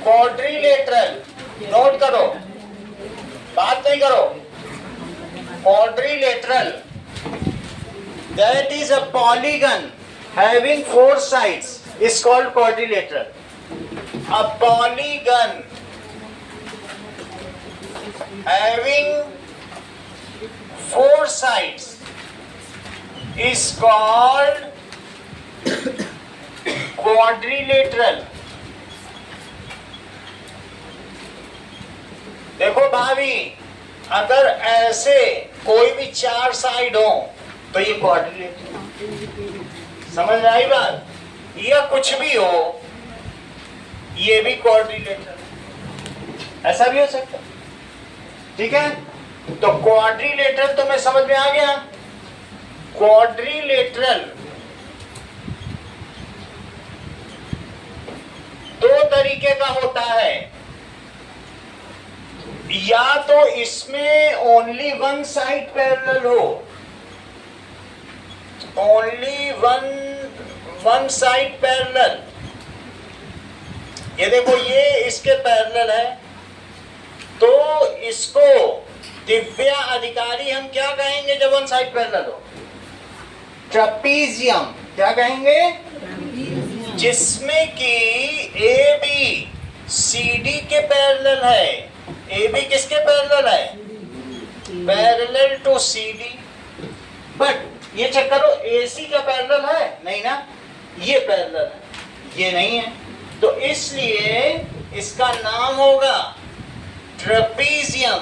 Quadrilateral, note करो, बात नहीं करो। Quadrilateral, that is a polygon having 4 sides is called quadrilateral. A polygon having 4 sides is called quadrilateral. देखो भाभी, अगर ऐसे कोई भी 4 साइड हो तो ये क्वाड्रिलेटरल, समझ में आई बात? या कुछ भी हो ये भी क्वाड्रिलेटरल, ऐसा भी हो सकता, ठीक है? तो क्वाड्रिलेटरल तो मैं समझ में आ गया। क्वाड्रिलेटरल 2 तरीके का होता है, या तो इसमें ओनली वन साइड पैरेलल हो, ओनली वन साइड पैरेलल। ये देखो, ये इसके पैरेलल है, तो इसको दिव्या अधिकारी हम क्या कहेंगे जब वन साइड पैरेलल हो? ट्रेपीजियम। क्या कहेंगे? जिसमें कि ए बी सी डी के पैरेलल है। ए बी किसके पैरेलल है? Parallel to C D. But ये चेक करो, ए सी का पैरेलल है? नहीं ना, ये पैरेलल है, ये नहीं है, तो इसलिए इसका नाम होगा ट्रेपीजियम।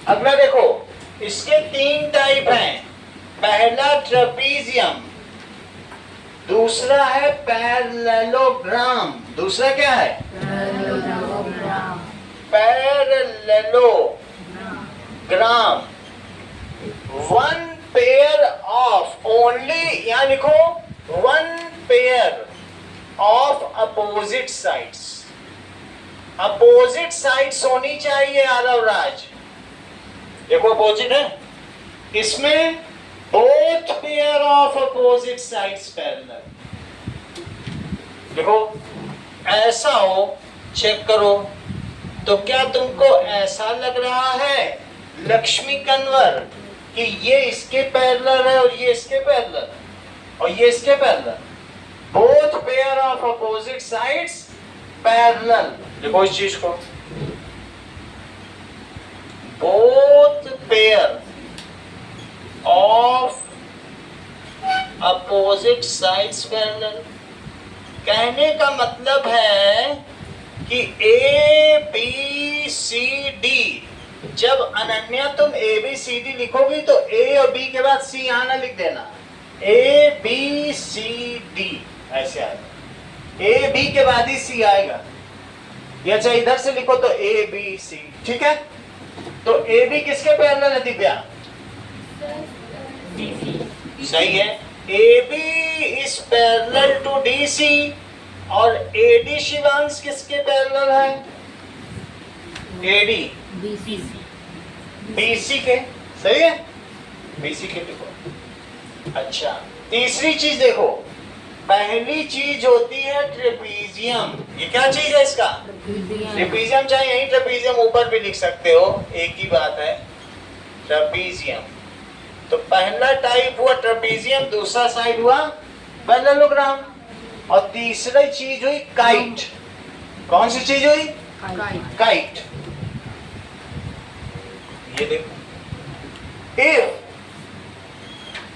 अगला देखो, इसके 3 टाइप हैं। पहला ट्रेपीजियम, दूसरा है पैरेललोग्राम। दूसरा क्या है? पैरेललोग्राम। 1 पेयर ऑफ ओनली, यहां लिखो 1 pair of opposite sides. Opposite sides होनी चाहिए आरव राज। देखो अपोजिट है, इसमें both pair of opposite sides parallel. देखो ऐसा हो, चेक करो, तो क्या तुमको ऐसा लग रहा है लक्ष्मी कन्वर कि ये इसके पैरेलल है और ये इसके पैरेलल और ये इसके parallel? Both pair of opposite sides parallel. देखो इस चीज को, both pair of opposite sides parallel। कहने का मतलब है कि ए बी सी डी, जब अनन्या तुम ए बी सी डी लिखोगी तो ए और बी के बाद सी यहां ना लिख देना, ए बी सी डी ऐसे आएगा, ए बी के बाद ही सी आएगा। या चाहे इधर से लिखो तो ए बी सी, ठीक है? तो ए बी किसके पैरेलल है दिव्या? सही है, A B is parallel to D C, और ए डी शिवांश किसके पैरेलल है? ए डी बी सी के। सही है, बी सी के लिखो। अच्छा, तीसरी चीज देखो, पहली चीज होती है ट्रेपीजियम। ये क्या चीज है इसका? ट्रेपीजियम। चाहे यही ट्रेपीजियम ऊपर भी लिख सकते हो, एक ही बात है, ट्रेपीजियम। तो पहला टाइप हुआ ट्रेपीजियम, दूसरा साइड हुआ पैरेललोग्राम, और तीसरी चीज हुई काइट। कौन सी चीज हुई? काइट। ये देखो, इफ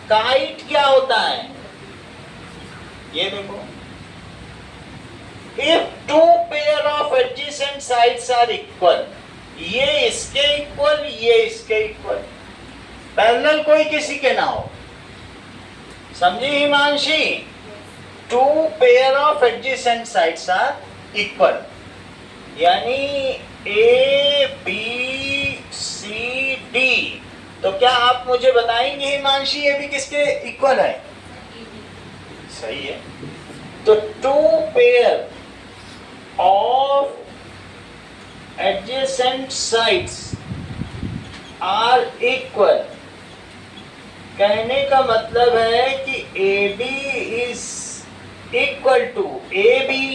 काइट क्या होता है? ये देखो, if 2 pair of adjacent sides are equal, ये इसके इक्वल, ये इसके इक्वल, पैरेलल कोई किसी के ना हो, समझी Himanshi? 2 pair of adjacent sides are equal, यानी ए बी सी डी। तो क्या आप मुझे बताएंगे हिमांशी ये भी किसके इक्वल है? सही है, तो 2 pair of adjacent sides are equal कहने का मतलब है कि A B is equal to A B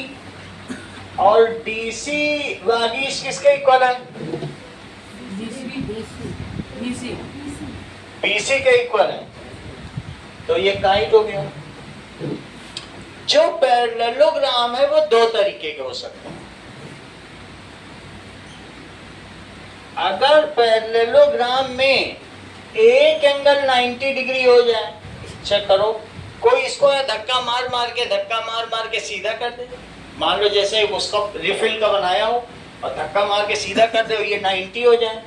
और डी सी वागिश किसके इक्वल है? बी सी के इक्वल है। तो ये काइट हो गया। जो पैरेललोग्राम है वो दो तरीके के हो सकते हैं। अगर पैरेललोग्राम में एक एंगल 90 डिग्री हो जाए, चेक करो, कोई इसको धक्का मार के सीधा कर दे। मान लो जैसे उसका रिफिल का बनाया हो और धक्का मार के सीधा कर दे, ये 90 हो जाए।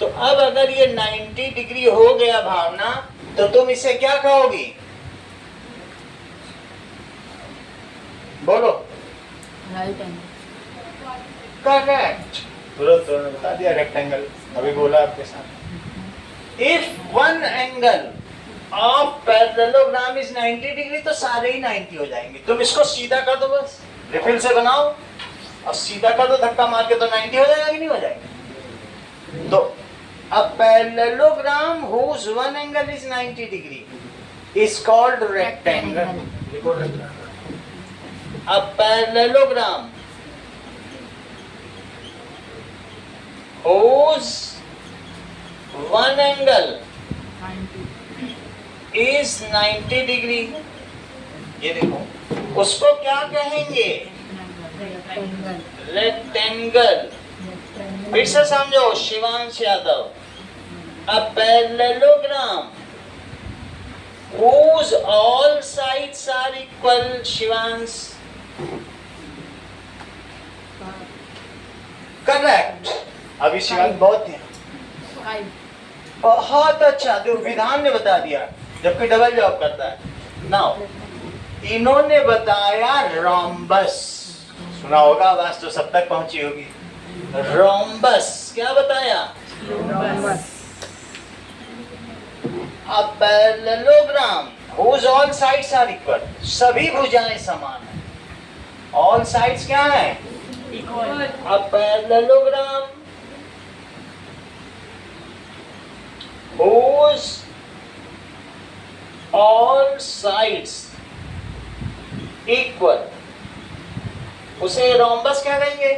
तो अब अगर ये 90 डिग्री हो गया भावना, तो तुम इसे क्या कहोगी? बोलो। Right angle. करेक्ट, तुरंत बता दिया, रेक्टेंगल। अभी बोला आपके साथ। If one angle of parallelogram is 90 degree, तो सारे ही 90 हो जाएंगे। तुम इसको सीधा कर दो, बस रिफिल से बनाओ और सीधा कर दो धक्का मार के, तो 90 हो जाएगा कि नहीं हो जाएगा? तो a parallelogram whose one angle is 90 degree is called rectangle. A parallelogram whose one angle is 90 degree, ये देखो, उसको क्या कहेंगे? रेक्टेंगल। फिर से समझो Shivansh Yadav. A parallelogram whose all sides are equal, Shivansh. Correct. अभी शिवांश बहुत अच्छा, तो विधान ने बता दिया, जबकि डबल जॉब करता है। नाउ इन्होंने बताया रोम्बस, सुना होगा, आवाज तो सब तक पहुंची होगी। रोम्बस क्या बताया? A parallelogram whose all sides are equal, सभी भुजाएं समान हैं। All sides क्या है? Equal. A parallelogram whose all sides equal, उसे रोम्बस क्या कहेंगे?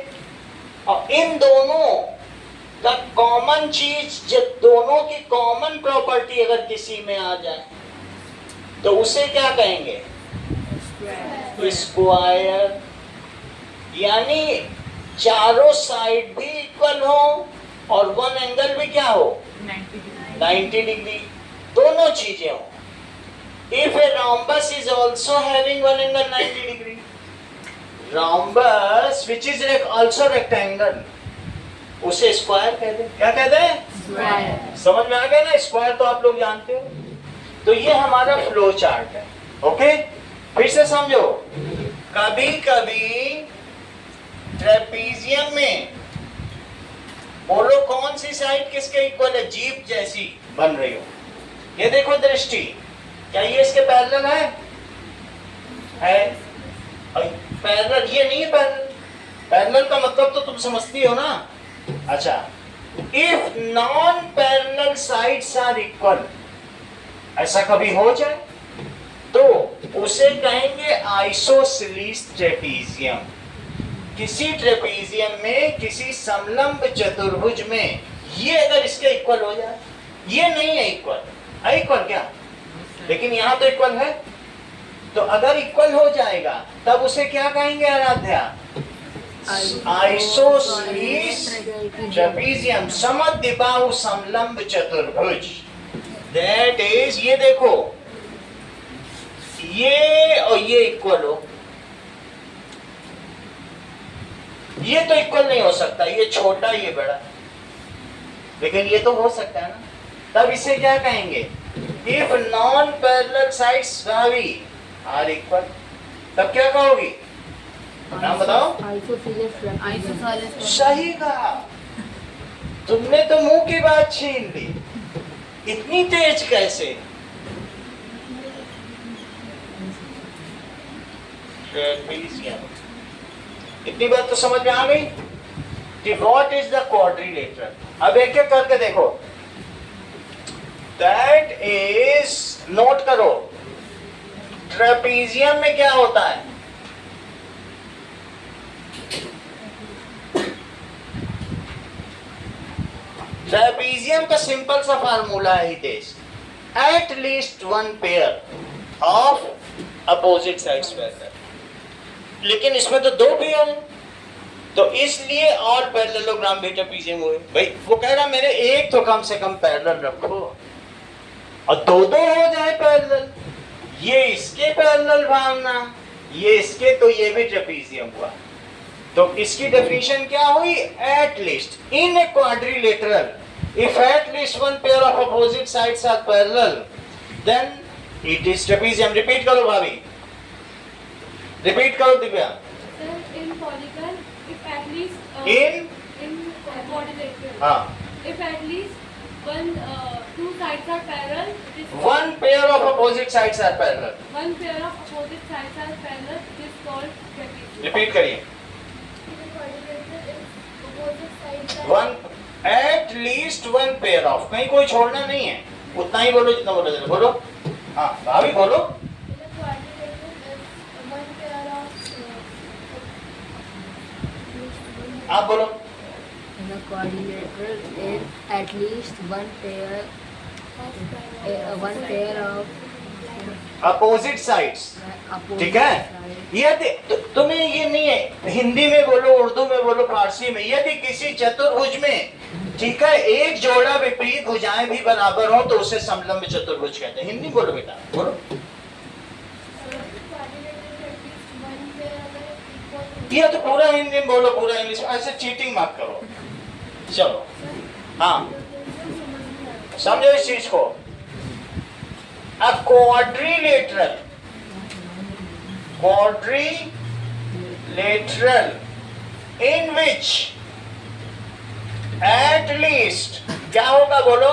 और इन दोनों का कॉमन चीज, जब दोनों की कॉमन प्रॉपर्टी अगर किसी में आ जाए, तो उसे क्या कहेंगे? स्क्वायर। यानी चारों साइड भी इक्वल हो और वन एंगल भी क्या हो? 90 डिग्री, दोनों चीजें हो। If a rhombus is also having one angle 90 degree, rhombus which is also rectangle, उसे स्क्वायर कहते हैं। क्या कहते हैं? स्क्वायर। समझ में आ गया ना? स्क्वायर तो आप लोग जानते हो। तो ये हमारा फ्लो चार्ट है। ओके, फिर से समझो। कभी कभी ट्रेपीजियम में, बोलो कौन सी साइड किसके इक्वल है? जीप जैसी बन रही हो। ये देखो दृष्टि, क्या ये इसके पैरेलल है? पैरेलल ये नहीं है। पैरेलल का मतलब तो तुम समझती हो ना? अच्छा, if non parallel sides are equal, ऐसा कभी हो जाए तो उसे कहेंगे आइसोसेलेस ट्रेपीजियम। किसी ट्रेपीजियम में, किसी समलंब चतुर्भुज में ये अगर इसके इक्वल हो जाए, ये नहीं है इक्वल, है इक्वल क्या? लेकिन यहां तो इक्वल है। तो अगर इक्वल हो जाएगा तब उसे क्या कहेंगे आराध्या? आइसोसेलेस ट्रेपीजियम, समद्विबाहु समलंब चतुर्भुज। दैट इज, ये देखो, ये और ये इक्वल हो। ये तो इक्वल नहीं हो सकता, ये छोटा ये बड़ा, लेकिन ये तो हो सकता है ना? तब इसे क्या कहेंगे? If non parallel sides are equal, तब क्या कहोगी? नाम बताओ। आइसोसेलेस। सही कहा तुमने, तो मुंह की बात छीन ली। इतनी तेज कैसे? इतनी बात तो समझ में आ गई कि व्हाट इज द क्वाड्रिलेटरल। अब एक एक करके देखो। दैट इज, नोट करो, ट्रेपीजियम में क्या होता है? ट्रेपीजियम का सिंपल सा फार्मूला है Hitesh, at least one pair of opposite sides parallel. लेकिन इसमें तो दो पेयर है, तो इसलिए और पैरेललोग्राम भी ट्रेपीजियम हुए। भाई वो कह रहा मेरे एक तो कम से कम पैरेलल रखो और दो दो हो जाए पैरेलल, ये इसके पैरेलल भावना, ये इसके, तो ये भी ट्रेपीजियम हुआ। तो इसकी डेफिनेशन क्या हुई? At least in a quadrilateral if at least one pair of opposite sides are parallel then it is trapezium। Repeat करो भाभी, रिपीट करो Divya. in polygon if at least in quadrilateral, हाँ, if at least two sides are parallel, it is one pair of opposite sides are parallel, one pair of opposite sides are parallel, it is called trapezium। Repeat करिए। In quadrilateral if opposite sides are one, at least one pair of, कहीं कोई छोड़ना नहीं है, उतना ही बोलो जितना बोलो, जरा बोलो। हाँ भाभी बोलो। in a quadrilateral if one pair of आप बोलो। In a quadrilateral, if at least one pair of opposite sides, opposite ठीक है। sides यदि तुम्हें ये नहीं है, हिंदी में बोलो, उर्दू में बोलो, फारसी में, यदि किसी चतुर्भुज में, ठीक है, एक जोड़ा विपरीत भुजाएं भी बराबर हो तो उसे समलंब चतुर्भुज कहते हैं। हिंदी बोलो बेटा, बोलो। ये तो पूरा हिंदी में बोलो, पूरा इंग्लिश में, ऐसे चीटिंग मत करो। चलो हाँ, समझो इस चीज को। A quadrilateral in which at least क्या होगा बोलो?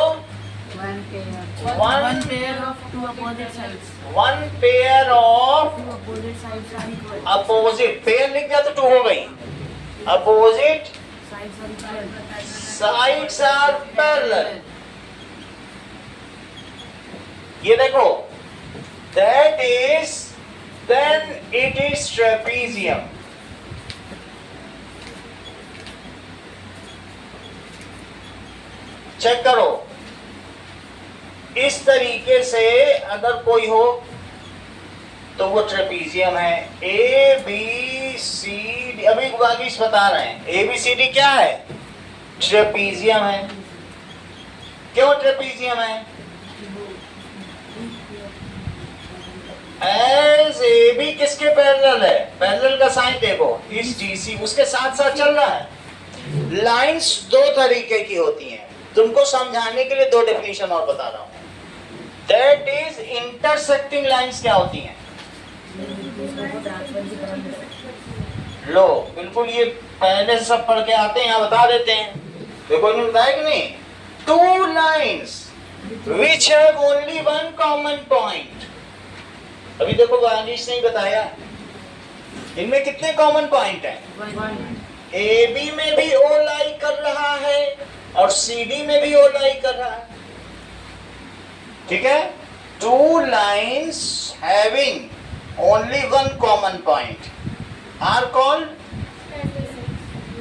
one pair One pair of two opposite sides. one pair of Two opposite sides are equal. opposite, pair लिख दिया तो टू हो गई, opposite Sides are equal. sides are parallel। ये देखो, that is, then it is trapezium। Check करो, इस तरीके से अगर कोई हो तो वो ट्रेपीजियम है। ए बी सी डी, अभी वागिश बता रहे हैं, ए बी सी डी क्या है? ट्रेपीजियम है। क्यों ट्रेपीजियम है? एज ए बी किसके पैरेलल है? पैरेलल का साइन देखो, इस डी सी उसके साथ साथ चल रहा है। लाइंस दो तरीके की होती हैं, तुमको समझाने के लिए दो डेफिनेशन और बता रहा हूं। दैट इज इंटरसेक्टिंग लाइंस क्या होती हैं? लो बिल्कुल, ये पहले से सब पढ़ के आते हैं, यहाँ बता देते हैं। देखो इन्होंने बताया कि नहीं, two lines which have only one common point. अभी देखो वानिश ने बताया, इनमें कितने कॉमन पॉइंट हैं? ए बी में भी ओ लाई कर रहा है और सी डी में भी ओ लाई कर रहा है, ठीक है। Two lines having only one common point are called.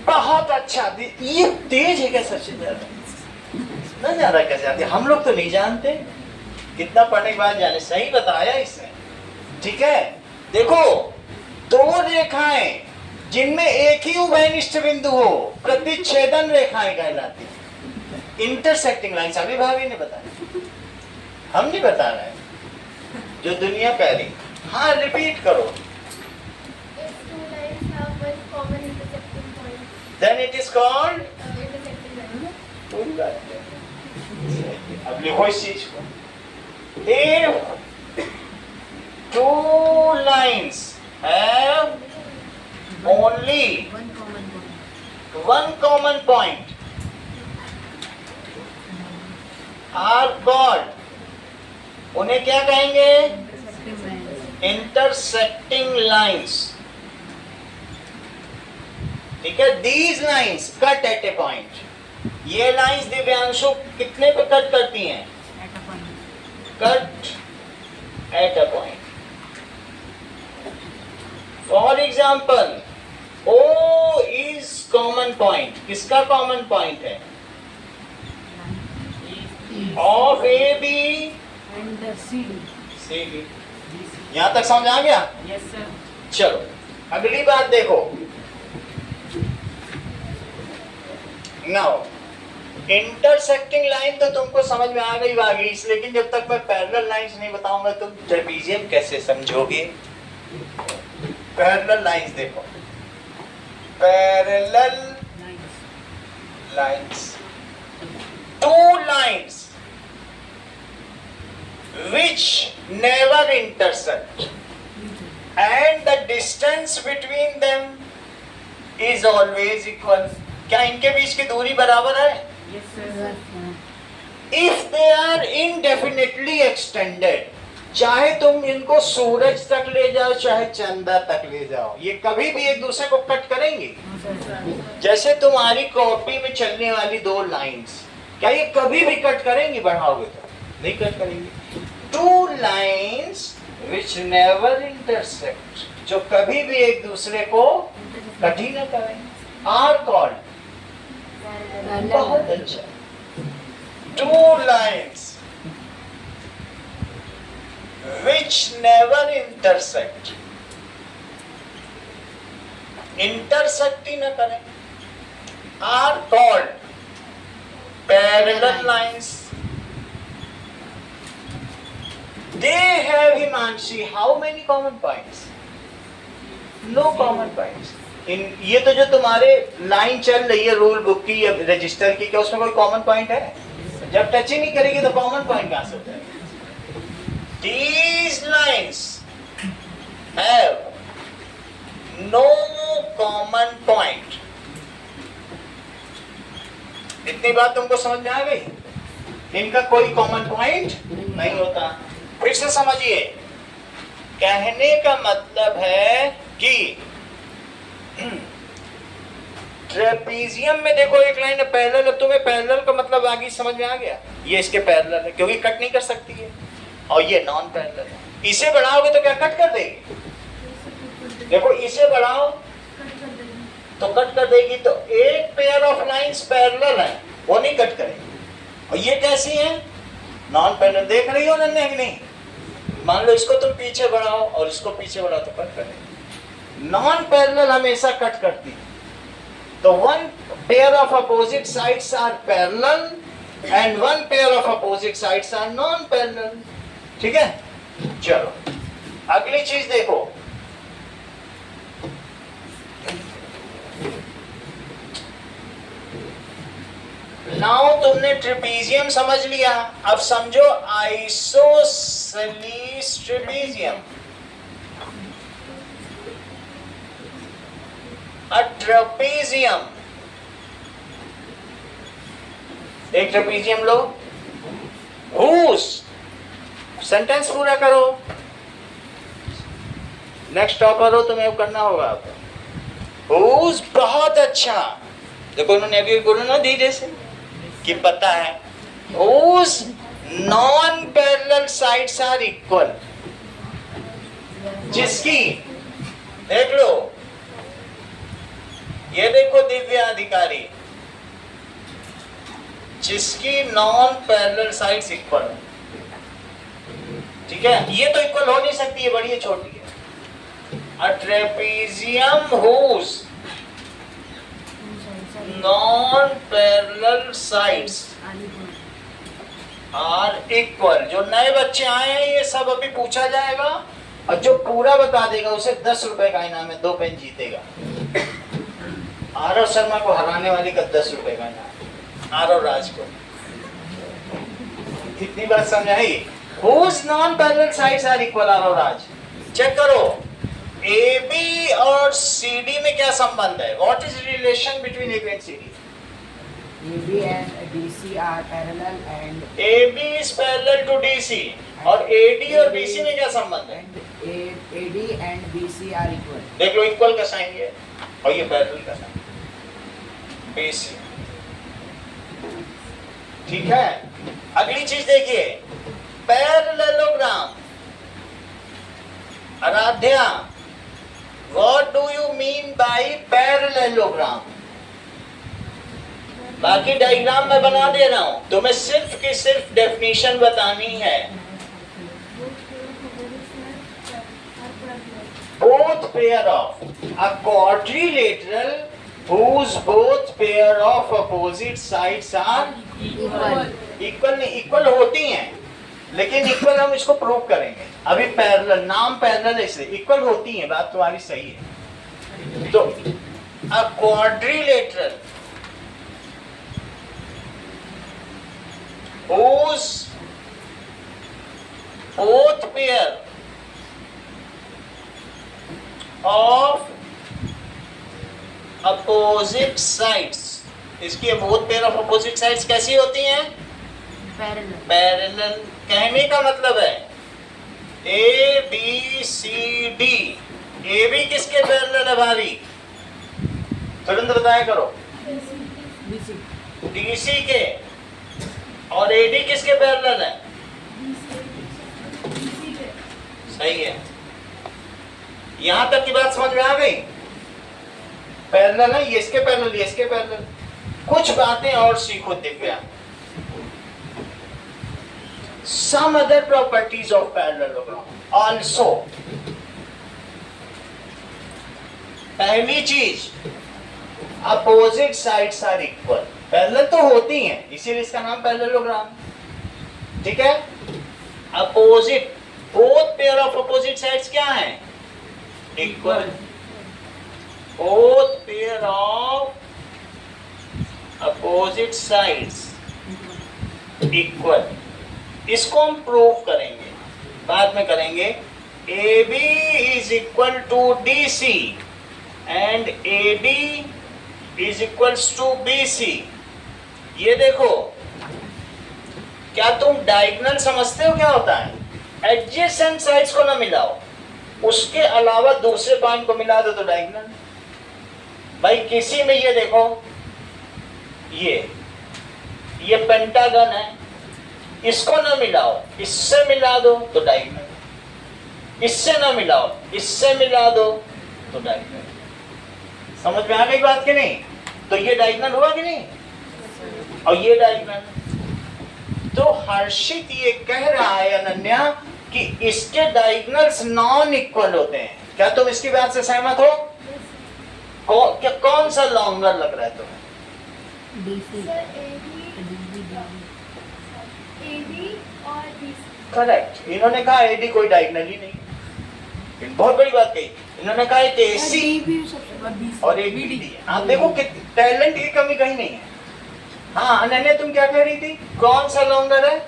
बहुत अच्छा, ये तेज है क्या सबसे ज्यादा? ना ज्यादा कैसे आती, हम लोग तो नहीं जानते, कितना पढ़ने के बाद जाने। सही बताया इसने, ठीक है। देखो, दो रेखाएं जिनमें एक ही उभयनिष्ठ बिंदु हो, प्रतिच्छेदन रेखाएं कहलाती हैं, इंटरसेक्टिंग लाइंस। अभी भाभी ने बताया, हम नहीं बता रहे, जो दुनिया कह रही। हाँ रिपीट करो। If two lines have one common intersecting point, then it is called. intersecting line. अब लिखो इस चीज को, if two lines have only one common point one common point are called, उन्हें क्या कहेंगे? intersecting lines इंटरसेक्टिंग लाइंस, ठीक है। These lines cut at a point. ये लाइंस दिव्यांशु कितने पे कट करती हैं? at a point cut at a point. For example, O is common point. किसका common point है? Of AB And the CD. CD. यहाँ तक समझ आ गया? Yes, sir. चलो अगली बात देखो. Now इंटरसेक्टिंग लाइन तो तुमको समझ में आ गई होगी, लेकिन जब तक मैं पैरेलल लाइंस नहीं बताऊंगा तुम ट्रेपीजियम कैसे समझोगे? पैरेलल लाइंस देखो, parallel lines, two lines which never intersect and the distance between them is always equal. क्या इनके बीच की दूरी बराबर है? Yes, sir. If they are indefinitely extended, चाहे तुम इनको सूरज तक ले जाओ चाहे चंदा तक ले जाओ, ये कभी भी एक दूसरे को कट करेंगे? No, sir. जैसे तुम्हारी कॉपी में चलने वाली दो लाइंस, क्या ये कभी भी कट करेंगी बढ़ाओगे तो? नहीं कट करेंगी. Two lines which never intersect, जो कभी भी एक दूसरे को कट ही न करेंगे, are called. बहुत अच्छा. Two lines which never intersect, intersect ही न करें, are called parallel lines. They have, Himanshi, how many common points? No common points. ये तो जो तुम्हारे लाइन चल रही है रूल बुक की या रजिस्टर की, क्या उसमें कोई कॉमन पॉइंट है? जब टच ही नहीं करेगी तो कॉमन पॉइंट कहां से होता है? These lines have no common point. इतनी बात तुमको समझ में आ गई? इनका कोई कॉमन पॉइंट नहीं होता. फिर से समझिए, कहने का मतलब है कि ट्रेपीजियम में देखो एक लाइन है पैरेलल, अब तुम्हें पैरेलल का मतलब आगे समझ में आ गया. ये इसके पैरेलल है क्योंकि कट नहीं कर सकती है, और ये नॉन पैरेलल है. इसे बढ़ाओगे तो क्या कट कर देगी? देखो इसे बढ़ाओ तो कट कर देगी. तो एक पेयर ऑफ लाइंस पैरेलल है, वो नहीं कट करेगी. और ये कैसी है? Non parallel. देख रही हो नन्हे कि नहीं? मान लो इसको तुम पीछे बढ़ाओ और इसको पीछे बढ़ाओ तो कट करेगी. नॉन पैरेलल हमेशा कट करती है. तो one pair of opposite sides are parallel and one pair of opposite sides are non parallel. ठीक है, चलो अगली चीज देखो. नाउ तुमने ट्रेपीजियम समझ लिया, अब समझो आइसोसेलेस ट्रेपीजियम. A trapezium, एक ट्रेपीजियम लो. whose, सेंटेंस पूरा करो. नेक्स्ट टॉपर हो तुम्हें करना होगा आपको. whose, बहुत अच्छा. देखो उन्होंने अभी बोला ना धीरे से कि पता है. whose non parallel sides are equal, जिसकी, देख लो ये देखो दिव्या अधिकारी, जिसकी नॉन पैरेलल साइड्स इक्वल. ठीक है, ये तो इक्वल हो नहीं सकती है, बड़ी है छोटी है. A trapezium whose non parallel sides are equal. जो नए बच्चे आए हैं ये सब अभी पूछा जाएगा, और जो पूरा बता देगा उसे 10 रुपए का इनाम है, 2 पेन जीतेगा. आरव शर्मा को हराने वाली का 10 रुपए का इनाम, आरव राज को. इतनी बात समझाई. whose non parallel sides are equal, Aarav Raj check करो. AB और CD में क्या संबंध है? What is the relation between AB and CD? AB and DC are parallel and AB is parallel to DC, और AD और BC में क्या संबंध है? AD and BC are equal. देख लो इक्वल का साइन ये, और ये पैरेलल का साइन BC. ठीक है, अगली चीज देखिए. Parallelogram. Aradhya, what do you mean by parallelogram? बाकी डायग्राम मैं बना दे रहा हूं, तुम्हें सिर्फ की सिर्फ डेफिनेशन बतानी है. Both pair of a quadrilateral whose both pair of opposite sides are equal होती हैं, लेकिन इक्वल हम इसको प्रूव करेंगे. अभी पैरेलल, नाम पैरेलल इसलिए इक्वल होती हैं, बात तुम्हारी सही है. तो a quadrilateral whose both pair of opposite sides, इसकी both pair of opposite sides कैसी होती हैं? पैरेलल. कहने का मतलब है A B C D. A B किसके पैरेलल है भाभी? तुरंत बताया करो. डीसी के. और एडी किसके पैरेलल है? सही है. यहां तक की बात समझ में आ गई? पैरेलल है, ये इसके पैरेलल, ये इसके पैरेलल. कुछ बातें और सीखो Divya. Some other properties of parallelogram also. पहली चीज, opposite sides are equal. Parallel तो होती हैं, इसीलिए इसका नाम पैरेललोग्राम. ठीक है? Opposite, both pair of opposite sides क्या हैं? Equal. Both pair of opposite sides equal. इसको हम प्रूव करेंगे, बाद में करेंगे. A B is equal to D C and A D is equals to B C. ये देखो, क्या तुम डायगोनल समझते हो क्या होता है? एडजेसेंट साइड्स को ना मिलाओ, उसके अलावा दूसरे पॉइंट को मिला दो तो डायगोनल. भाई किसी में ये देखो, ये पेंटागन है, इसको ना मिलाओ, इससे मिला दो तो डायगोनल. इससे ना मिलाओ, इससे मिला दो तो डायगोनल. समझ में आ गई बात कि नहीं? तो ये डायगोनल हुआ कि नहीं? और ये डायगोनल. तो हर्षित ये कह रहा है अनन्या कि इसके डायगोनल्स नॉन इक्वल होते हैं. क्या तुम इसकी बात से सहमत हो? क्या कौन सा लॉन्गर लग रहा है तुम्हें? करेक्ट. इन्होंने कहा एडी कोई डायगोनल ही नहीं. बहुत बड़ी बात कही. इन्होंने कहा एक एसी और एक बीडी. आप देखो कि टैलेंट की कमी कहीं नहीं है. हाँ अनन्या, तुम क्या कह रही थी? कौन सा लॉन्गर है?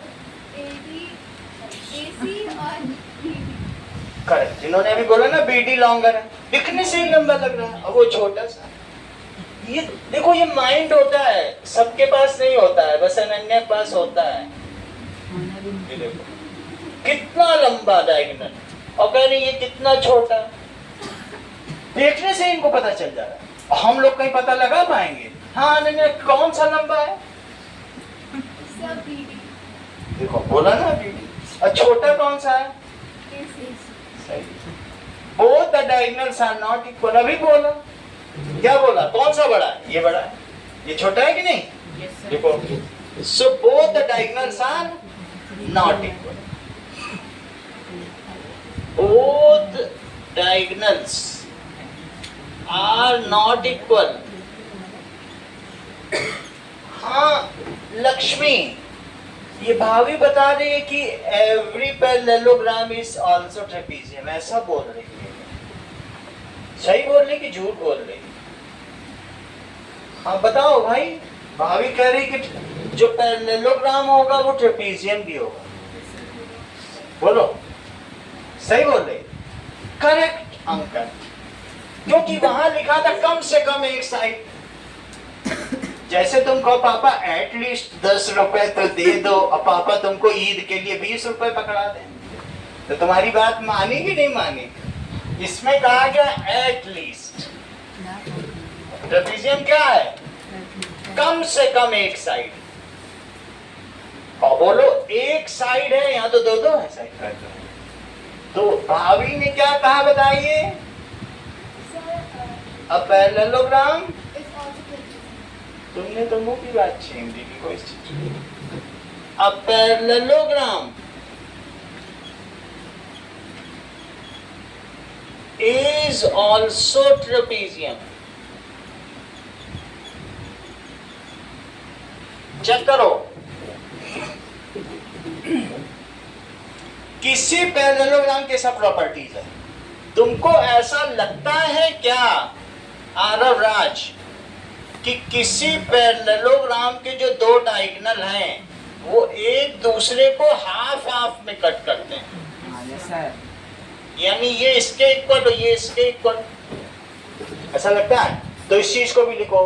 करेक्ट. इन्होंने अभी बोला ना बीडी लॉन्गर है, दिखने से ही लंबा लग रहा है और वो छोटा सा. ये देखो, ये माइंड होता है, सबके पास नहीं होता है, बस अनन्या के पास होता है. ये देखो कितना लंबा डायगोनल और कह रही ये कितना छोटा. देखने से इनको पता चल जा रहा है. हम लोग कहीं पता लगा पाएंगे? हाँ अनन्या, कौन सा लंबा है? देखो बोला ना बीडी. और छोटा कौन सा है? Both the diagonals are not equal. अभी बोला, क्या बोला? कौन सा बड़ा है? ये बड़ा है, ये छोटा है कि नहीं? देखो, so both the diagonals are not equal. Both diagonals are not equal. हाँ लक्ष्मी, ये भाभी बता रही है कि every parallelogram is also trapezium. ऐसा बोल रही है. सही बोल रही कि झूठ बोल रही? हाँ बताओ भाई. भाभी कह रही कि जो पैरेललोग्राम होगा वो ट्रेपेजियम भी होगा. बोलो, सही बोल रही? करेक्ट अंकल, क्योंकि वहां लिखा था कम से कम एक साइड. जैसे तुम कहो पापा एटलीस्ट 10 रुपए तो दे दो, और पापा तुमको ईद के लिए 20 रुपए पकड़ा दें, तो तुम्हारी बात मानी कि नहीं मानी? इसमें कहा गया एटलीस्ट. ट्रेपेजियम क्या है? कम से कम एक साइड. और बोलो एक साइड है, यहाँ तो दो दो है साइड। तो भाभी ने क्या कहा बताइए? A parallelogram. तुमने तो मुंह की बात छीन दी कोई चीज। A parallelogram is also trapezium. Check करो, किसी पैरेललोग्राम के सब प्रॉपर्टीज है। तुमको ऐसा लगता है क्या आरव राज कि किसी पैरेललोग्राम के जो दो डायगोनल हैं वो एक दूसरे को हाफ हाफ में कट करते हैं? Yes sir. यानी ये इसके इक्वल और ये इसके इक्वल, ऐसा लगता है? तो इस चीज को भी लिखो,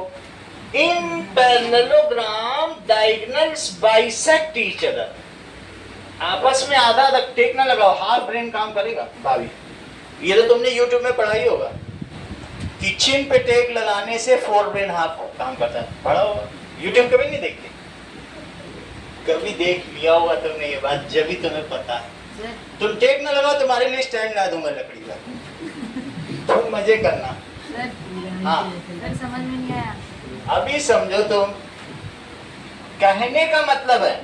इन parallelogram diagonals bisect each other. आपस में आधा आधा टेक ना लगाओ, हाफ ब्रेन काम करेगा भाभी। ये तो तुमने YouTube में पढ़ा ही होगा कि चिन पे टेक लगाने से फोर ब्रेन हाफ काम करता है, पढ़ा होगा। YouTube कभी नहीं देखते? कभी देख लिया होगा तुमने ये बात, जब भी तुम्हें पता है। तुम टेक ना लगाओ, तुम्हारे लिए स्टैंड ला दूंगा लकड़ी का, तुम मजे करना। हाँ सर समझ में नहीं आया। अभी समझो तुम, कहने का मतलब है।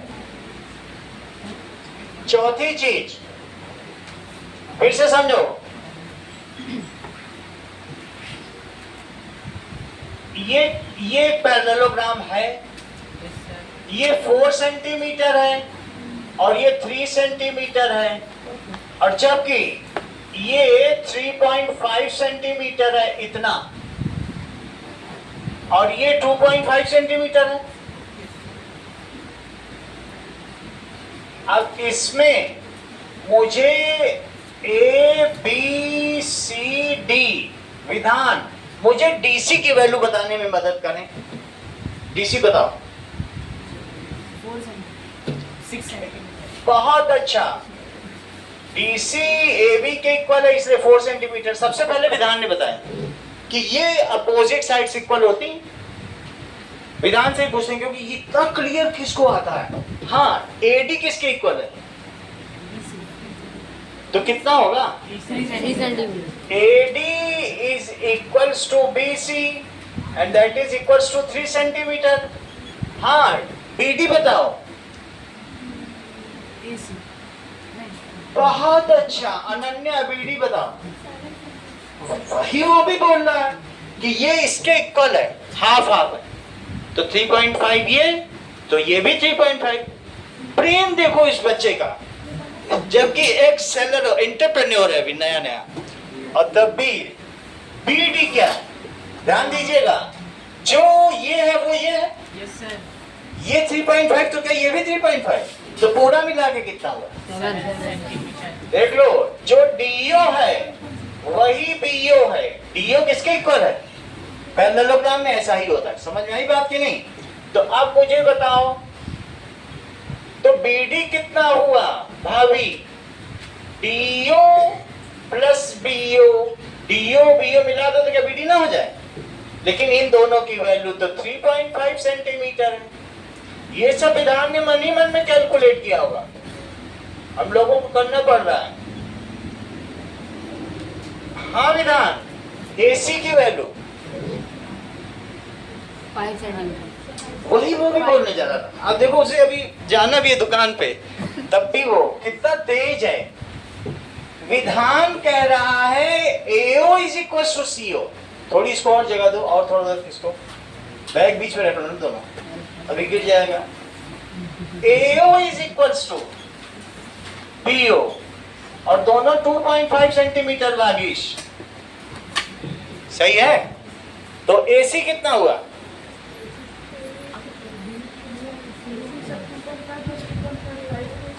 चौथी चीज फिर से समझो, ये पैरेललोग्राम है, ये 4 सेंटीमीटर है और ये 3 सेंटीमीटर है, और जबकि ये 3.5 सेंटीमीटर है इतना, और ये 2.5 सेंटीमीटर है। अब इसमें मुझे A B C D विधान, मुझे DC की वैल्यू बताने में मदद करें। DC बताओ। 6 सेंटीमीटर। बहुत अच्छा, DC AB के इक्वल है इसलिए 4 सेंटीमीटर। सबसे पहले विधान ने बताया कि ये अपोजिट साइड्स इक्वल होती। विधान से पूछते हैं क्योंकि इतना क्लियर किसको आता है। हाँ, AD किसके इक्वल है? तो कितना होगा? 3 centimetre. AD is equals to BC and that is equals to 3 centimetre. हाँ, BD बताओ। बहुत अच्छा, अनन्या BD बताओ। वही वो भी बोल रहा है कि ये इसके इक्वल है, हाफ हाफ है। तो 3.5 ये, तो ये भी 3.5। प्रेम देखो इस बच्चे का, जबकि एक सेलर एंटरप्रेन्योर है अभी नया नया, और तब भी बीडी क्या है? ध्यान दीजिएगा, जो ये है वो ये है। Yes sir. ये 3.5 तो क्या ये भी 3.5? तो पूरा मिला के कितना हुआ? 7 सेंटीमीटर। देख लो, जो डीओ है वही बीओ है। डीओ किसके इक्वल है? पैरेललोग्राम में ऐसा ही होता है। समझ में आई बात की नहीं? तो अब मुझे बताओ, तो बीडी कितना हुआ भाभी? DO plus BO, DO BO मिला दो तो क्या बीडी ना हो जाए? लेकिन इन दोनों की वैल्यू तो 3.5 सेंटीमीटर है। ये सब विधान ने मन ही मन में कैलकुलेट किया होगा, हम लोगों को करना पड़ रहा है। हाँ विधान, एसी की वैल्यू 5 सेंटीमीटर। वही वो भी बोलने जा रहा था। अब देखो, उसे अभी जाना भी है दुकान पे, तब भी वो कितना तेज है। विधान कह रहा है AO is equal to CO। थोड़ी इसको और जगह दो, और थोड़ा इसको बैग बीच में रखना दोनों, अभी गिर जाएगा। AO is equal to BO, और दोनों 2.5 सेंटीमीटर वागिश। सही है? तो AC कितना हुआ?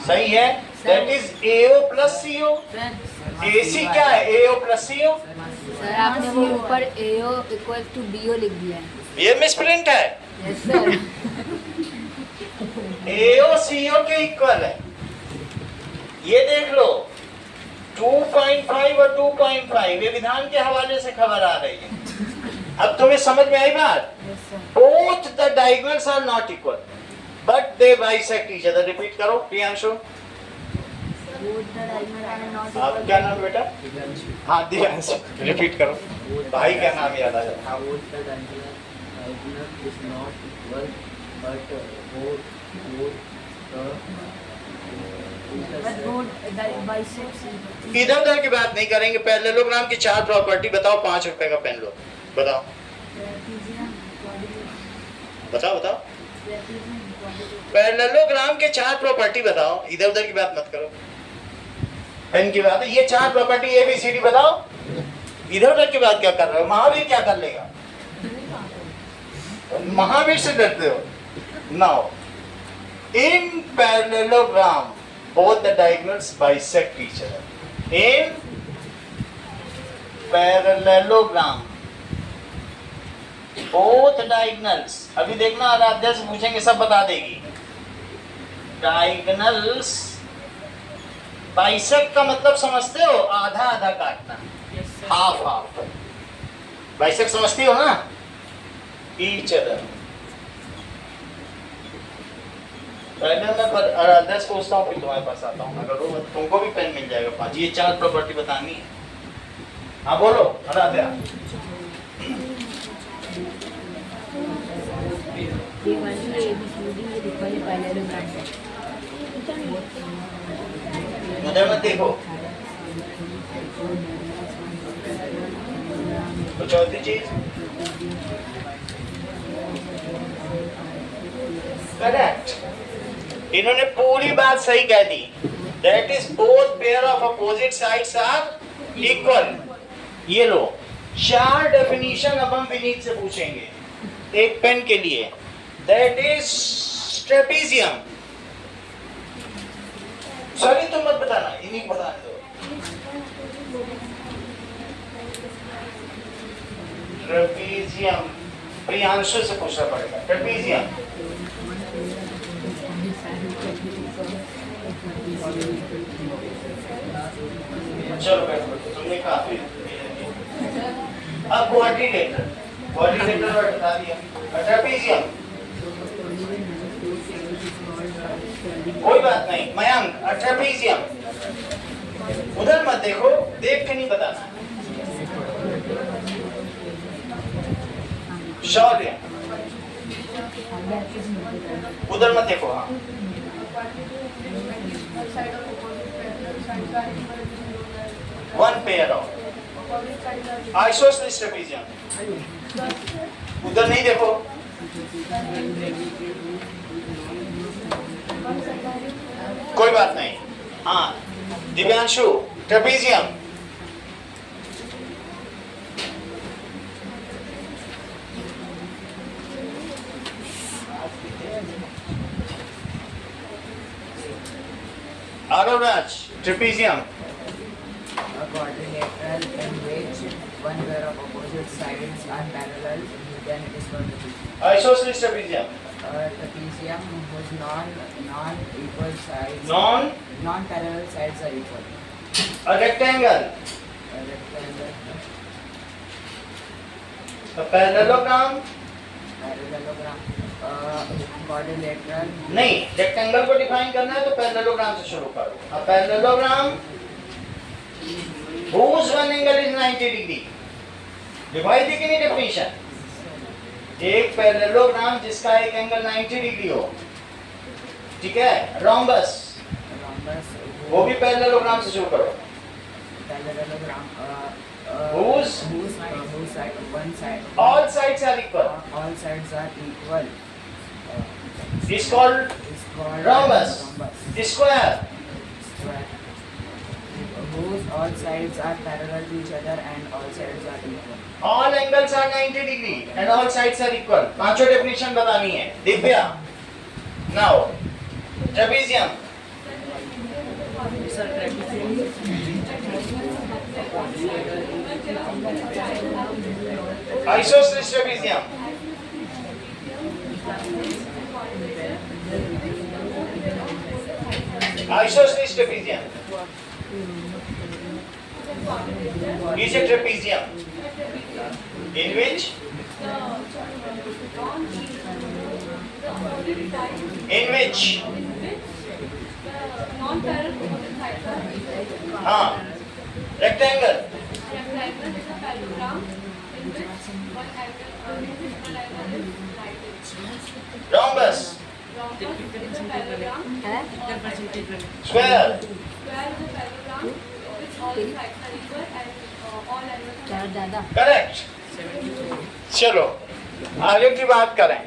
सही है, that is AO plus CO। AC क्या है? AO plus CO। सर आपने वो ऊपर AO इक्वल टू BO लिख दिया है। ये मिसप्रिंट है। Yes sir. AO CO के इक्वल है। ये देख लो, 2.5 और 2.5 ये विधान के हवाले से खबर आ रही है। अब तुम्हें समझ में आई बात? Yes sir. Both the diagonals are not equal. but they bisect each other. Repeat करो Priyanshu. Both the diagonal are not आप equal. क्या नाम है बेटा? हाँ दिव्यांशु. रिपीट करो. भाई क्या नाम याद आ जाता? हाँ. Both the diagonal is not equal, but But both bisects each इधर उधर की बात नहीं करेंगे. पैरेललोग्राम की 4 प्रॉपर्टी बताओ. 5 रुपए का पेन लो. बताओ. trapezium, quadrilateral, बताओ बताओ. trapezium, quadrilateral. पैरेललोग्राम के 4 प्रॉपर्टी बताओ. इधर उधर की बात मत करो. पेन की बात है. ये 4 प्रॉपर्टी ABCD बताओ. इधर उधर की बात क्या कर रहे हो? महावीर क्या कर लेगा? महावीर से डरते हो. Now in parallelogram both the diagonals bisect each other. In parallelogram both diagonals, अभी देखना आराध्या से पूछेंगे सब बता देगी. Diagonals bisect का मतलब समझते हो? आधा आधा काटना. Half half. Bisect समझती हो ना? Each other. पहले मैं आराध्या से पूछता हूँ फिर तुम्हारे पास आता हूँ. अगर वो तुमको भी पेन मिल जाएगा 5. ये 4 प्रॉपर्टी बतानी है. हाँ बोलो Aaradhya. Eventually, ABCD require parallelogram. उधर मत देखो. तो चौथी चीज करेक्ट. इन्होंने पूरी बात सही कह दी. That is both pair of opposite sides are equal. ये लो 4 डेफिनेशन अब हम विनीत से पूछेंगे एक पेन के लिए. That is trapezium. सॉरी तुम मत बताना, इन्हीं को बताने दो. ट्रेपेजियम प्रियांशु से पूछना पड़ेगा. ट्रेपेजियम चलो बैठो. तुमने कहा फिर अब क्वाड्रिलेटरल. क्वाड्रिलेटरल वर्ड बता दिया. ट्रेपेजियम कोई बात नहीं. मयंक ट्रेपेजियम. उधर मत देखो, देख के नहीं बताना. शौर्य उधर मत देखो. हाँ one pair of isosceles trapezium. उधर नहीं देखो. कोई बात नहीं. हाँ दिव्यांशु ट्रेपेजियम. आरोराज trapezium. A quadrilateral in which one pair of opposite sides are parallel, then it is called trapezium. Isosceles trapezium. Trapezium whose non-equal sides, non non-parallel sides are equal. A rectangle. A rectangle, a parallelogram. parallelogram, quadrilateral, नहीं, rectangle को define करना है तो parallelogram से शुरू करो. A parallelogram whose one angle is 90 degree. Divide की नहीं डेफिनेशन. एक पैरेललोग्राम जिसका एक एंगल 90 डिग्री हो. ठीक है. रोम्बस rhombus, वो भी पैरेललोग्राम से शुरू करो. parallelogram, Whose side, one side, all sides are equal. all sides are equal. Is called Is called rhombus. Square. Square. Whose all sides are parallel to each other and all sides are equal. All angles are 90 degree and all sides are equal. पांचों definition बतानी है. Divya. Now trapezium. Isosceles trapezium. Isosceles trapezium is a trapezium in which opposite sides In which? in which the non-parallel opposite sides are equal. हाँ, rectangle. Rectangle is a parallelogram in which one angle is right angle. Rhombus. Rhombus is a parallelogram. Square. Square is a parallelogram in which all the sides are equal and all angles are चार दादा Correct. चलो आगे की बात करें।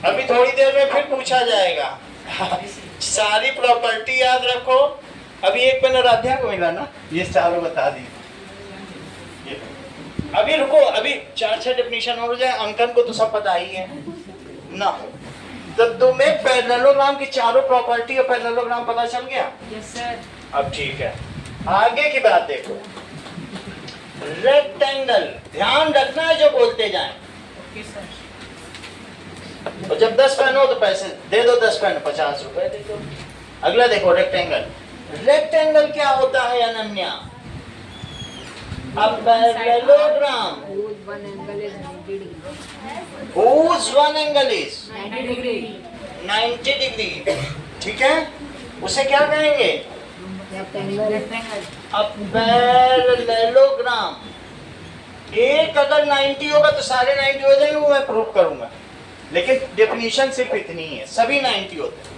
अभी थोड़ी देर में फिर पूछा जाएगा। सारी प्रॉपर्टी याद रखो। अभी एक पेन आराध्या को मिला ना, ये चारों बता दी। अभी रुको, अभी 4-6 डेफिनेशन हो जाए। अंकन को तो सब पता ही है ना। तो तुम्हें पैरेललोग्राम की चारों प्रॉपर्टी और पैरेललोग्राम पता चल गया? Yes, sir. अब ठीक है, आगे की बात देखो। रेक्टेंगल, ध्यान रखना है जो बोलते जाएं। Okay, sir. और जब 10 पेन हो तो पैसे दे दो, 10 पेन 50 रुपए दे दो। अगला देखो रेक्टेंगल। रेक्टेंगल क्या होता है अनन्या? अब parallelogram whose one angle is 90 degree whose one angle is 90 degree 90 degree, ठीक है, उसे क्या कहेंगे? rectangle अब पैरेललोग्राम, एक अगर 90 होगा तो सारे 90 हो जाएंगे, वो मैं प्रूव करूंगा, लेकिन डेफिनेशन सिर्फ इतनी है, सभी 90 होते हैं।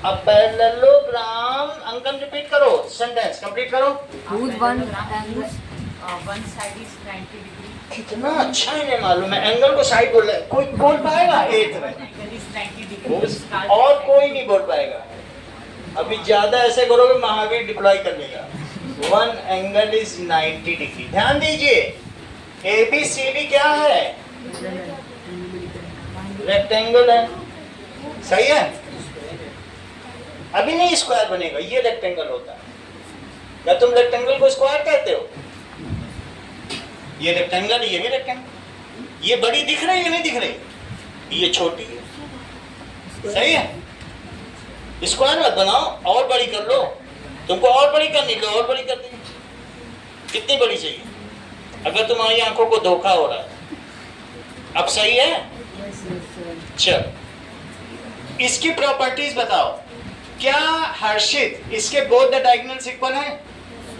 अब पैरेललोग्राम, अंकन रिपीट करो, सेंटेंस कंप्लीट करो। whose one angle One side is 90 degree. कितना अच्छा इन्हें मालूम है, एंगल को साइड बोल रहे, कोई बोल पाएगा? एट में Angle is 90 degree. और कोई नहीं बोल पाएगा। अभी ज्यादा ऐसे करोगे महावीर डिप्लॉय कर लेगा। One angle is 90 degree. ध्यान दीजिए, ABCD क्या है? रेक्टेंगल है, सही है। अभी नहीं स्क्वायर बनेगा, ये रेक्टेंगल होता है। क्या तुम रेक्टेंगल को स्क्वायर कहते हो? ये रेक्टेंगल, ये भी रेक्टेंगल। ये बड़ी दिख रही है, नहीं दिख रही? ये छोटी है, सही है। स्क्वायर मत बनाओ, और बड़ी कर लो। तुमको और बड़ी करनी लो, और बड़ी कर दी। कितनी बड़ी चाहिए? अगर तुम्हारी आंखों को धोखा हो रहा है, अब सही है। चलो, इसकी प्रॉपर्टीज बताओ। क्या हर्षित, इसके बोथ द डायगोनल्स इक्वल हैं?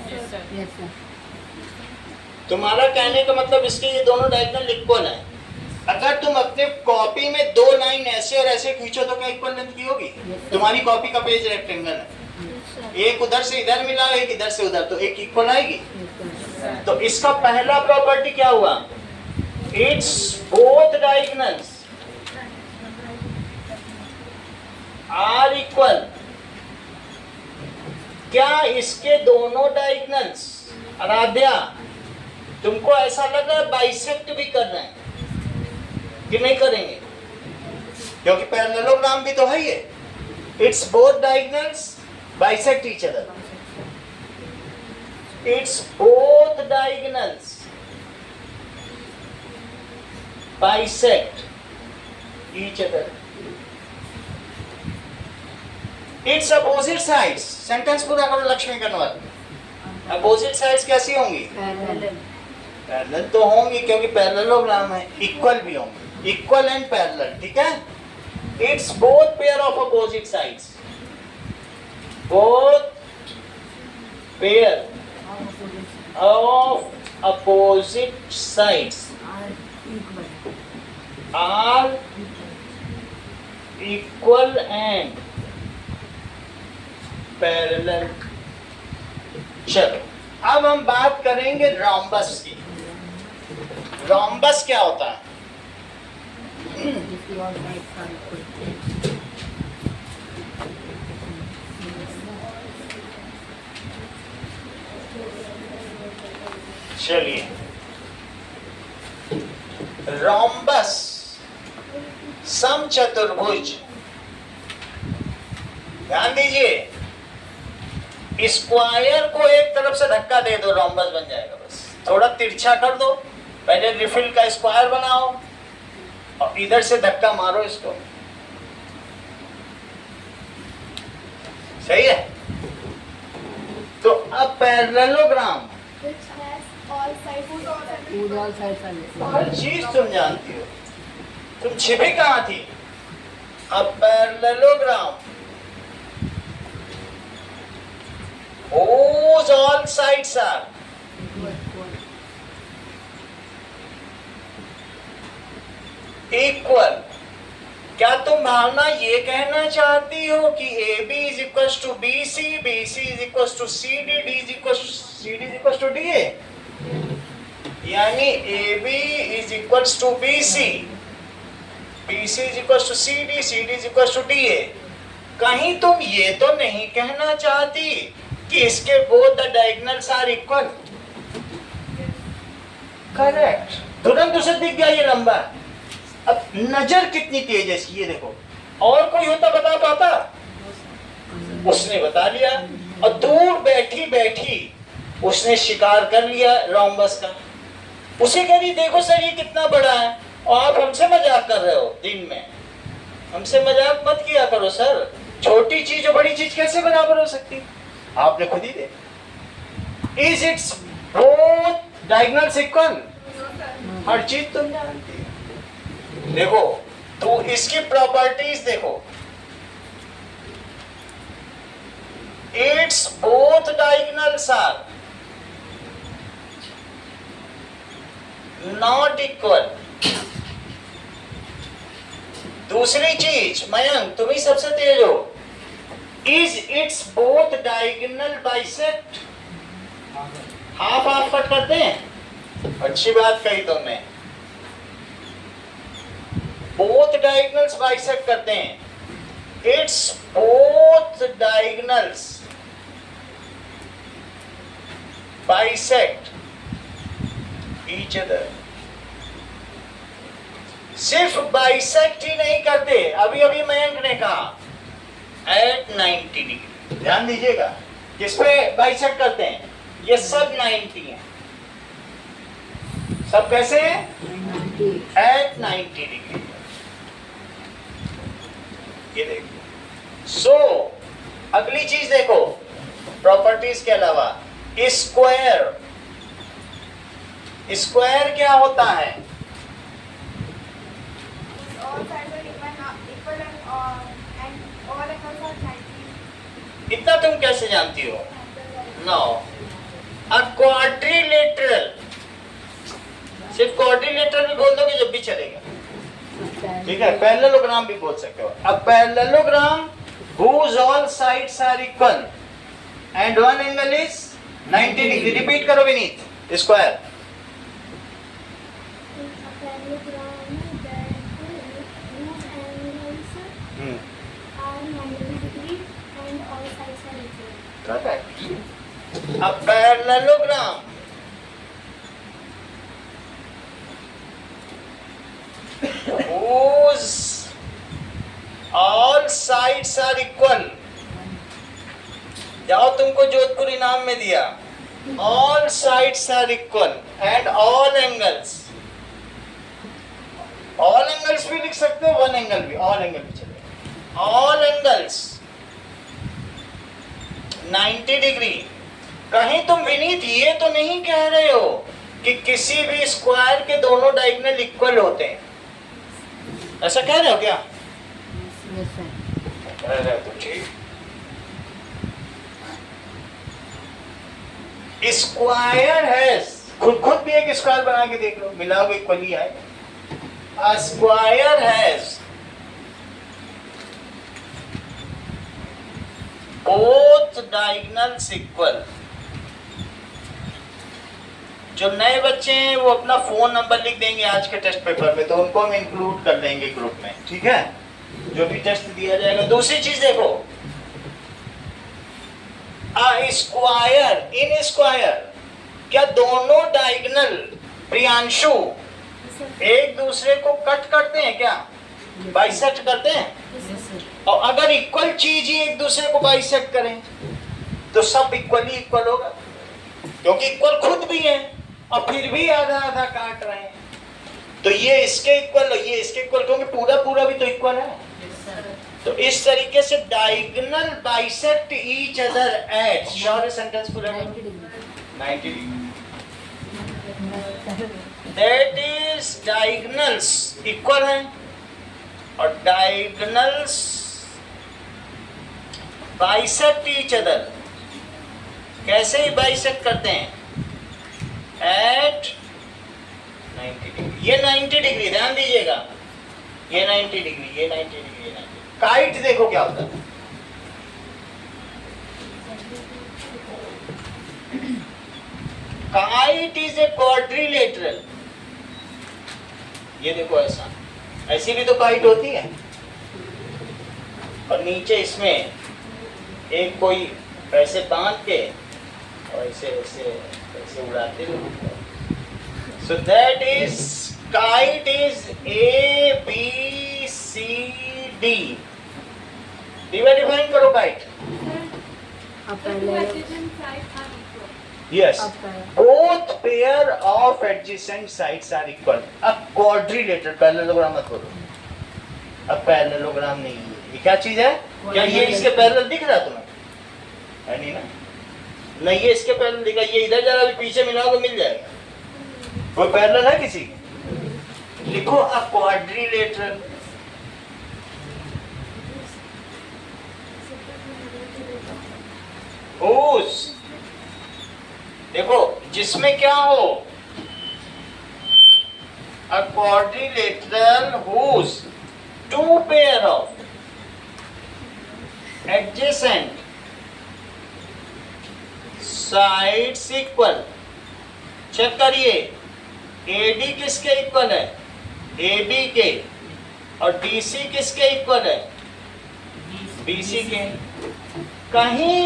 Yes, sir. yes sir तुम्हारा कहने का मतलब इसके ये दोनों डायगोनल इक्वल हैं। अगर तुम अपने कॉपी में 2 लाइन ऐसे और ऐसे खींचो तो क्या इक्वल लेंथ की होगी? तुम्हारी कॉपी का पेज रेक्टेंगल है, एक उधर से इधर मिला, एक इधर से उधर, तो एक इक्वल आएगी। तो इसका पहला प्रॉपर्टी क्या हुआ? Its both diagonals are equal. क्या इसके दोनों डायगोनल्स, आराध्या तुमको ऐसा लग रहा है बाइसेक्ट भी कर रहे हैं कि नहीं करेंगे? क्योंकि पैरेललोग्राम भी तो है ये। It's both diagonals bisect each other. It's both diagonals bisect each other. It's opposite sides, sentence पूरा करो लक्ष्मी कनवर। अपोजिट साइड्स कैसी होंगी? parallel पैरेलल तो होंगी, क्योंकि पैरेललोग्राम है, इक्वल भी होंगे, इक्वल एंड पैरेलल, ठीक है। Its both pair of opposite sides, both pair of opposite sides are equal and parallel. चलो, अब हम बात करेंगे रोम्बस की। रोम्बस क्या होता है? जिसकी all sides are equal चलिए, रोम्बस समचतुर्भुज। ध्यान दीजिए, स्क्वायर को एक तरफ से धक्का दे दो, रोम्बस बन जाएगा। बस थोड़ा तिरछा कर दो, पहले रिफिल का स्क्वायर बनाओ और इधर से धक्का मारो इसको, सही है। तो अब parallelogram, which has all sides whose all sides are equal हर चीज तुम जानती हो, तुम छिपी कहाँ थी? A parallelogram whose all sides are equal. क्या तुम भावना ये कहना चाहती हो कि A B is equal to B C, B C is equal to C D, D is equal to D A? यानी A B is equal to B C, B C is equal to C D is equal to D A. कहीं तुम ये तो नहीं कहना चाहती कि इसके both the diagonals are equal? Correct. तुरंत उसे दिख गया ये नंबर। अब नजर कितनी तेज है इसकी, ये देखो। और कोई होता बता पाता? उसने बता लिया। और दूर बैठी बैठी उसने शिकार कर लिया रोम्बस का। उसे कह रही देखो सर ये कितना बड़ा है, और आप हमसे मजाक कर रहे हो दिन में। हमसे मजाक मत किया करो सर, छोटी चीज और बड़ी चीज कैसे बराबर हो सकती? आपने खुद ही देखा। Is its both diagonals equal? हर चीज तुम जानती हो। देखो तो इसकी प्रॉपर्टीज देखो। Its both diagonals are not equal. दूसरी चीज, मयंक तुम ही सबसे तेज हो। Is its both diagonal bisect? Half half cut करते हैं। अच्छी बात कही तुमने, बोथ डायगोनल्स बाइसेक्ट करते हैं। It's both diagonals bisect each other. सिर्फ बाइसेक्ट ही नहीं करते, अभी अभी मयंक ने कहा एट 90 डिग्री। ध्यान दीजिएगा, किस पे बाइसेक्ट करते हैं? ये सब 90 हैं। सब कैसे हैं? At 90 degree. ये देखो। सो अगली चीज देखो प्रॉपर्टीज के अलावा, स्क्वायर। स्क्वायर क्या होता है? इतना तुम कैसे जानती हो? No, a quadrilateral. सिर्फ क्वाड्रिलेटरल भी बोल दोगे जब भी चलेगा, ठीक है। पैरेललोग्राम भी बोल सकते हो। A parallelogram whose all sides are equal and one angle is 90 degree. Repeat करो Vineet. Square correct. A parallelogram whose all sides are equal. जाओ, तुमको जोधपुर इनाम में दिया। all sides are equal and all angles. all angles भी लिख सकते हो, one angle भी, all angle भी चलेगा। all angles 90 degree. कहीं तुम विनीत ये तो नहीं कह रहे हो कि किसी भी स्क्वायर के दोनों डायगोनल इक्वल होते हैं? ऐसा कह रहे हो क्या? कह रहे हो तो ठीक। स्क्वायर है, खुद भी एक स्क्वायर बना के देख लो, मिलाओगे इक्वल ही है। A square has both diagonals equal. जो नए बच्चे हैं वो अपना फोन नंबर लिख देंगे आज के टेस्ट पेपर में, तो उनको हम इंक्लूड कर देंगे ग्रुप में, ठीक है, जो भी टेस्ट दिया जाएगा। दूसरी चीज देखो, a square, in square, क्या दोनों डायगोनल प्रियांशु एक दूसरे को कट करते हैं क्या? बाइसेक्ट करते हैं? और अगर इक्वल चीज ही एक दूसरे को बाइसेक्ट करें तो सब इक्वली इक्वल होगा, क्योंकि इक्वल खुद भी है और फिर भी आधा आधा काट रहे हैं। तो ये इसके इक्वल और ये इसके इक्वल, क्योंकि पूरा पूरा भी तो इक्वल है। तो इस तरीके से diagonal bisect each other at, short sentence पूरा 90 degree. That is diagonals equal है और डायगोनल्स बाइसेक्ट ईच अदर। कैसे ही बाइसेक्ट करते हैं? At 90 degree. ये 90 डिग्री, ध्यान दीजिएगा, ये 90 डिग्री, ये 90 डिग्री, ये 90। काइट देखो क्या होता है। Kite is a quadrilateral. ये देखो ऐसा, ऐसी भी तो काइट होती है। और नीचे इसमें एक कोई ऐसे बांध के और ऐसे ऐसे ऐसे उड़ाते हुए। So that is kite is A B C D. Divide करो kite. Up The two parallel. adjacent sides are equal. Yes. Up parallel. Both pair of adjacent sides are equal. अब quadrilateral, पैरेललोग्राम मत बोलो। अब parallelogram नहीं है। ये क्या चीज है? क्या ये इसके पैरेलल दिख रहा तुम्हें? है नहीं ना? नहीं, ये इसके पैरेलल दिखा। ये इधर जरा भी पीछे मिलाओगे मिल जाएगा। कोई पैरेलल है किसी? लिखो अ क्वाड्रिलेटरल। whose, देखो जिसमें क्या हो, a quadrilateral whose two pair of adjacent sides equal। चेक करिए, AD किसके इक्वल है? AB के। और DC किसके इक्वल है? BC के। कहीं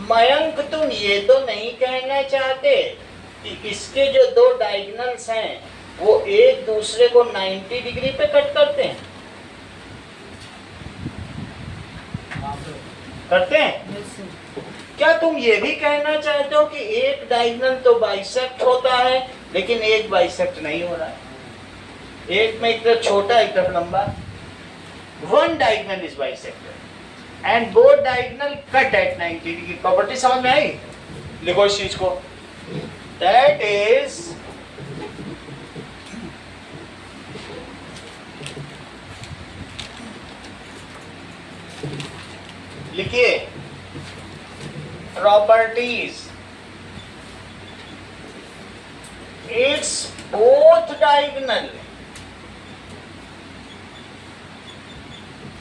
मयंक तुम ये तो नहीं कहना चाहते कि इसके जो दो डायगोनल्स हैं वो एक दूसरे को 90 डिग्री पे कट करते हैं? करते हैं? Yes, sir. क्या तुम ये भी कहना चाहते हो कि एक डायगोनल तो बाइसेक्ट होता है लेकिन एक बाइसेक्ट नहीं हो रहा है? एक में एक तरफ छोटा एक तरफ लंबा। One diagonal is bisected and both diagonal cut at 90 degree। Property समझ में आई? लिखो इस चीज को। That is लिखिए properties. It's both diagonal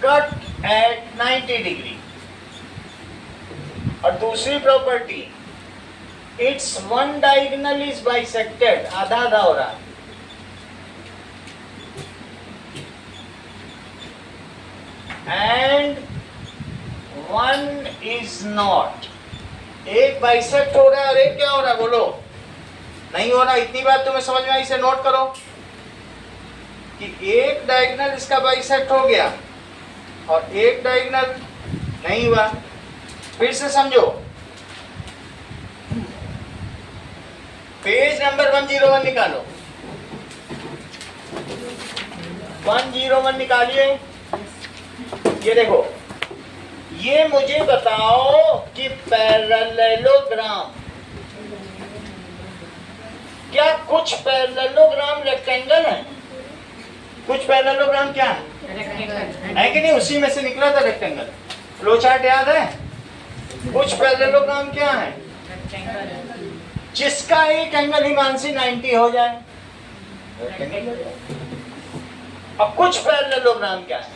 cut at 90 degree. और दूसरी property, it's one diagonal is bisected, आधा आधा हो रहा है। And one is not. एक बाइसेक्ट हो रहा है और एक क्या हो रहा है? बोलो। नहीं हो रहा। इतनी बात तुम्हें समझ में आई? इसे नोट करो कि एक डायगोनल इसका बाइसेक्ट हो गया और एक डायगोनल नहीं हुआ। फिर से समझो, पेज नंबर 101 निकालो। 101 निकालिए। ये देखो, ये मुझे बताओ कि पैरेललोग्राम, क्या कुछ पैरेललोग्राम रेक्टेंगल है? कुछ पैरेललोग्राम क्या है? है कि नहीं? उसी में से निकला था रेक्टेंगल। फ्लो चार्ट याद है? कुछ पैरेललोग्राम क्या है? जिसका एक एंगल हिमांशी 90 हो जाए। अब कुछ पैरेललोग्राम क्या है?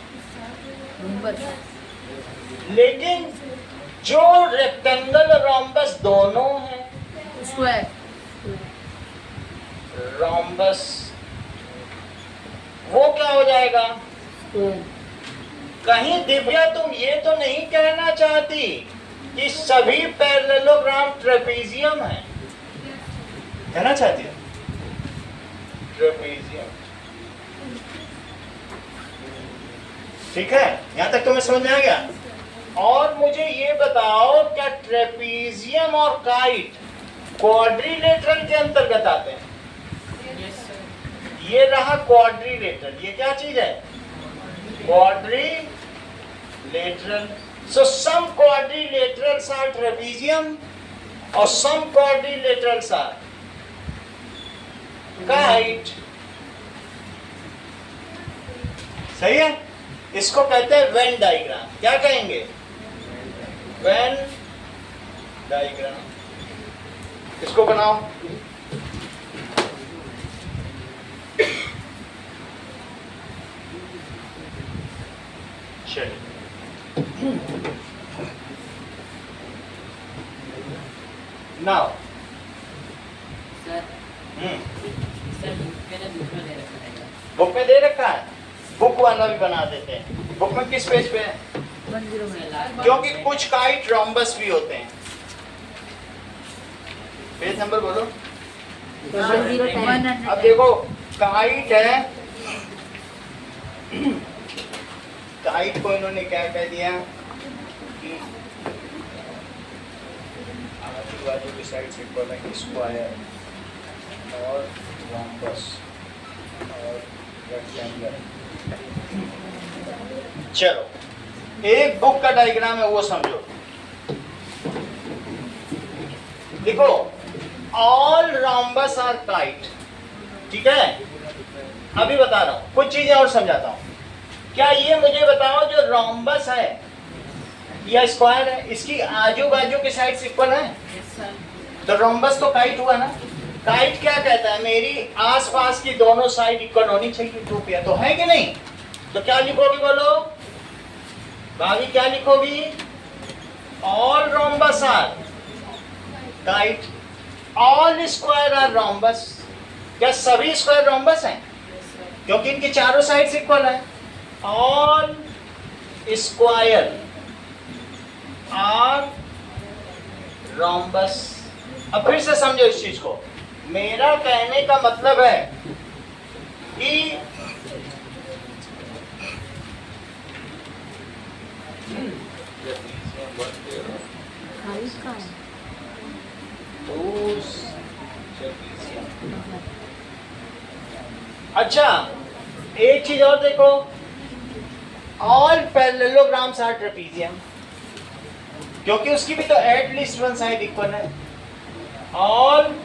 लेकिन जो रेक्टेंगल और रोम्बस दोनों हैं, Square. रोम्बस वो क्या हो जाएगा? Square. कहीं दिव्या तुम ये तो नहीं कहना चाहती कि सभी पैरेललोग्राम ट्रेपीजियम है? कहना चाहती हो? ट्रेपीजियम। ठीक है, यहां तक तुम्हें समझ में आ गया? और मुझे ये बताओ, क्या ट्रेपीजियम और काइट क्वाड्रिलेटरल के अंतर्गत आते हैं? ये रहा क्वाड्रिलेटरल। ये क्या चीज है? quadrilateral। So some quadrilaterals are trapezium or some quadrilaterals are kite। सही है? इसको कहते हैं वेन डायग्राम। क्या कहेंगे? Venn diagram. इसको बनाओ। चलिए, नाउ सर सर बुक में दे रखा है, बुक वाला भी बना देते हैं। बुक में किस पेज पे है? 10 में। क्योंकि कुछ काइट रोम्बस भी होते हैं। पेज नंबर बोलो। 1010। अब देखो काइट है, काइट को इन्होंने क्या कह दिया कि आजू बाजू की साइड से इक्वल है स्क्वायर और रोम्बस और रेक्टेंगल। चलो, एक बुक का डायग्राम है वो समझो। देखो, ऑल रोम्बस आर काइट, ठीक है? अभी बता रहा हूं, कुछ चीजें और समझाता हूं। क्या ये मुझे बताओ, जो रोम्बस है या स्क्वायर है, इसकी आजू बाजू की साइड इक्वल है? तो रोम्बस तो काइट हुआ ना। काइट क्या कहता है? मेरी आसपास की दोनों साइड इक्वल होनी चाहिए, टू पेयर। तो है कि नहीं? तो क्या लिखोगी बोलो भाभी, क्या लिखोगी? All rhombus are kite, all square are rhombus. क्या सभी स्क्वायर रोम्बस हैं? क्योंकि इनकी चारों साइड्स इक्वल है। All square are rhombus. अब फिर से समझो इस चीज को। मेरा कहने का मतलब है कि अच्छा, एक चीज और देखो, ऑल पैरेललोग्राम्स आर ट्रेपीजियम, क्योंकि उसकी भी तो एटलीस्ट वन साइड इक्वल है। All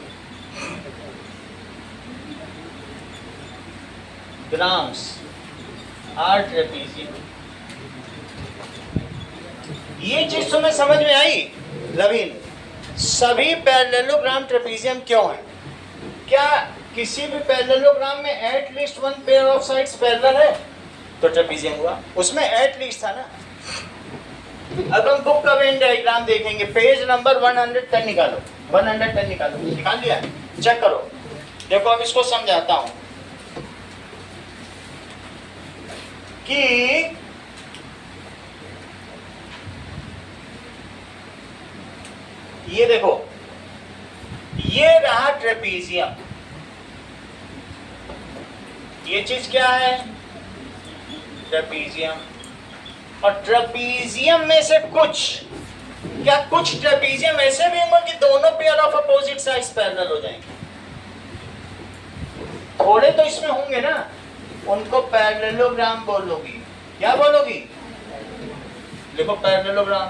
grams are trapezium. ये चीज तुम्हें समझ में आई लवीन? सभी पैरेललोग्राम ट्रेपीजियम क्यों है? क्या किसी भी पैरेललोग्राम में at least one pair of sides parallel है तो ट्रेपीजियम हुआ। उसमें एटलीस्ट था ना। अब हम बुक का वेन डायग्राम देखेंगे। पेज नंबर 110 निकालो, 110 निकालो। निकाल लिया? चेक करो। देखो, अब इसको समझाता हूं कि ये देखो, ये रहा ट्रेपीजियम। ये चीज क्या है? ट्रेपीजियम। और ट्रेपीजियम में से कुछ, क्या कुछ ट्रेपीजियम ऐसे भी होंगे कि दोनों pair of opposite sides parallel हो जाएंगे? थोड़े तो इसमें होंगे ना, उनको पैरेललोग्राम बोलोगी। क्या बोलोगी? देखो, पैरेललोग्राम।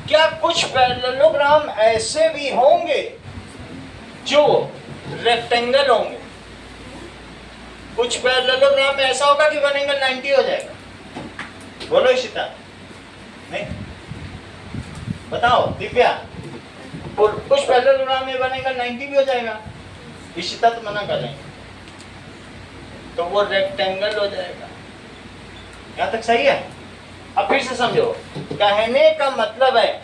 क्या कुछ पैरेललोग्राम ऐसे भी होंगे जो रेक्टेंगल होंगे? कुछ पैरेललोग्राम में ऐसा होगा कि 1 एंगल 90 हो जाएगा। बोलो इशिता। नहीं, बताओ दिव्या। कुछ पैरेललोग्राम में 1 एंगल 90 भी हो जाएगा। इशिता तो मना कर रहे हैं, तो वो रेक्टेंगल हो जाएगा। यहां तक सही है? अब फिर से समझो। कहने का मतलब है,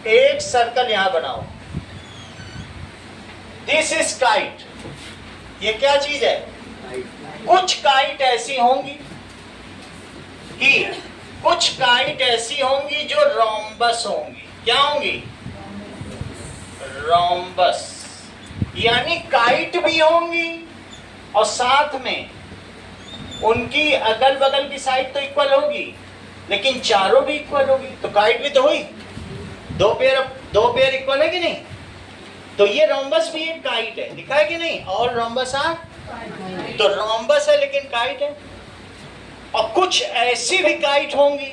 एक सर्कल यहां बनाओ। This is kite. ये क्या चीज है? कुछ काइट ऐसी होंगी कि कुछ काइट ऐसी होंगी जो रोम्बस होंगी। क्या होंगी? रोम्बस। यानी काइट भी होंगी और साथ में उनकी अगल बगल की साइड तो इक्वल होगी, लेकिन चारों भी इक्वल होगी। तो काइट भी तो हुई। दो पेयर इक्वल है कि नहीं? तो ये रोम्बस भी एक काइट है। लिखा है कि नहीं? और रोम्बस आर, तो रोम्बस है लेकिन काइट है। और कुछ ऐसी भी काइट होंगी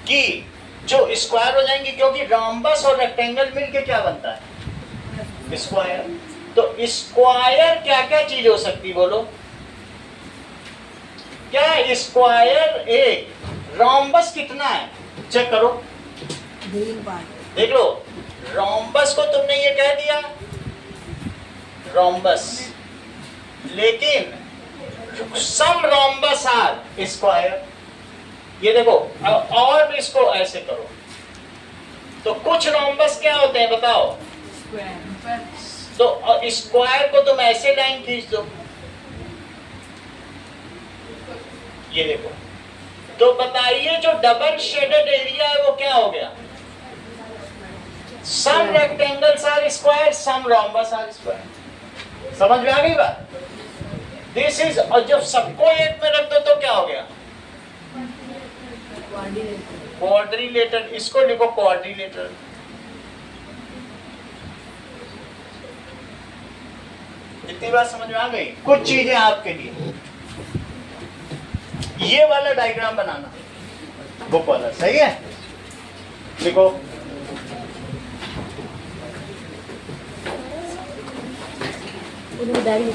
कि जो स्क्वायर हो जाएंगी, क्योंकि रोम्बस और रेक्टेंगल मिलके क्या बनता है? स्क्वायर। तो स्क्वायर क्या क्या चीज हो सकती, बोलो क्या? स्क्वायर एक रोम्बस कितना है, चेक करो, ग्रीन पार्ट देख लो। रोम्बस को तुमने ये कह दिया रोम्बस, लेकिन सम रोम्बस आर स्क्वायर। ये देखो, और इसको ऐसे करो तो कुछ रोम्बस क्या होते हैं बताओ? तो स्क्वायर को तुम ऐसे लाइन खींच दो, ये देखो। तो बताइए जो डबल शेडेड एरिया है वो क्या हो गया? Some rectangles are square, some rhombus are square. समझ में आ गई बात? दिस इज, और जब सबको एक में रख दो तो क्या हो गया? क्वाड्रिलेटर। इसको लिखो क्वाड्रिलेटर। इतनी बात समझ में आ गई? कुछ चीजें आपके लिए, ये वाला डायग्राम बनाना बुक वाला, सही है? लिखो मेरी डायरी